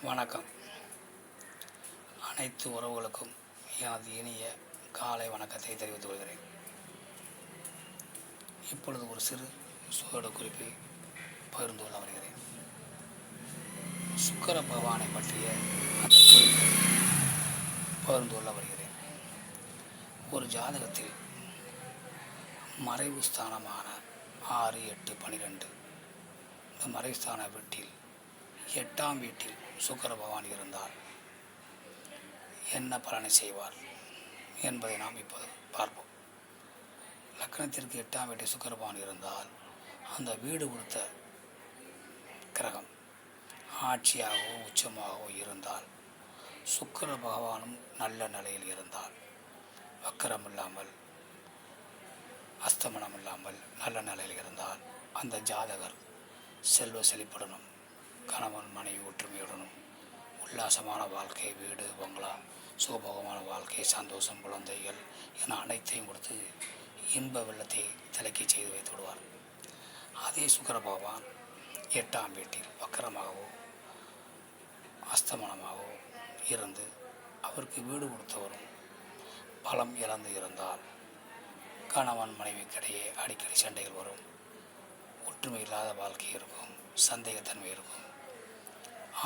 வணக்கம். அனைத்து உறவுகளுக்கும் எனது இனிய காலை வணக்கத்தை தெரிவித்துக் கொள்கிறேன். இப்பொழுது ஒரு சிறு சோட குறிப்பை பகிர்ந்து கொள்ள வருகிறேன். சுக்கிர பகவானை பற்றிய அந்த குறிப்பை பகிர்ந்து கொள்ள வருகிறேன். ஒரு ஜாதகத்தில் மறைவு ஸ்தானமான 6, 8, 12 இந்த மறைவு ஸ்தான வீட்டில் 8ஆம் வீட்டில் சுக்கிர பகவான் இருந்தால் என்ன பலனை செய்வார் என்பதை நாம் இப்போது பார்ப்போம். லக்னத்திற்கு 8ஆம் வீட்டில் சுக்கிர பகவான் இருந்தால் அந்த வீடு கொடுத்த கிரகம் ஆட்சியாகவோ உச்சமாகவோ இருந்தால், சுக்கிர பகவானும் நல்ல நிலையில் இருந்தால், வக்கரம் இல்லாமல் அஸ்தமனம் இல்லாமல் நல்ல நிலையில் இருந்தால், அந்த ஜாதகர் செல்வ செழிப்புடனும் கணவன் மனைவி ஒற்றுமையுடனும் உல்லாசமான வாழ்க்கை, வீடு பங்களா, சுகபோகமான வாழ்க்கை, சந்தோஷம், குழந்தைகள் என அனைத்தையும் கொடுத்து இன்ப வெள்ளத்தை திளைக்க செய்து வைத்து விடுவார். அதே சுக்கிர பகவான் 8ஆம் வீட்டில் வக்கரமாகவோ அஸ்தமனமாகவோ இருந்து அவருக்கு வீடு கொடுத்தவரும் பலம் இழந்து இருந்தால், கணவன் மனைவிக்கிடையே அடிக்கடி சண்டைகள் வரும், ஒற்றுமை இல்லாத வாழ்க்கை இருக்கும், சந்தேகத்தன்மை இருக்கும்.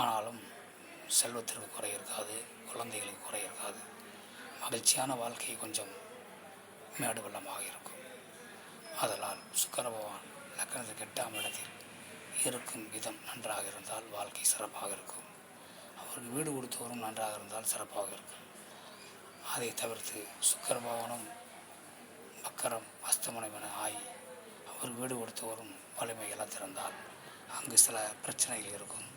ஆனாலும் செல்வத்திற்கு குறை இருக்காது, குழந்தைகளுக்கு குறை இருக்காது, மகிழ்ச்சியான வாழ்க்கை கொஞ்சம் மேடு வெள்ளமாக இருக்கும். அதனால் சுக்கிர பகவான் லக்னத்துக்கு 8ஆம் இடத்தில் இருக்கும் விதம் நன்றாக இருந்தால் வாழ்க்கை சிறப்பாக இருக்கும். அவருக்கு வீடு கொடுத்தவரும் நன்றாக இருந்தால் சிறப்பாக இருக்கும். அதை தவிர்த்து சுக்கிர பகவானும் வக்கரம் அஸ்தமனம் என ஆகி அவர் வீடு கொடுத்தவரும் வலிமை இழந்திருந்தால் அங்கு சில பிரச்சனைகள் இருக்கும்.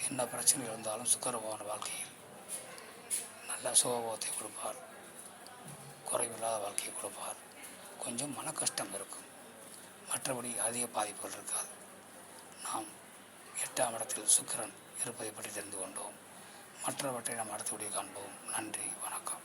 என்ன பிரச்சனை இருந்தாலும் சுக்கிர பகவான் வாழ்க்கையில் நல்ல சுகபோகத்தை கொடுப்பார், குறைவில்லாத வாழ்க்கையை கொடுப்பார். கொஞ்சம் மன கஷ்டம் இருக்கும், மற்றபடி அதிக பாதிப்புகள் இருக்காது. நாம் 8ஆம் இடத்தில் சுக்கிரன் இருப்பதை பற்றி தெரிந்து கொண்டோம். மற்றவற்றை நாம் அடுத்தபடி காண்போம். நன்றி, வணக்கம்.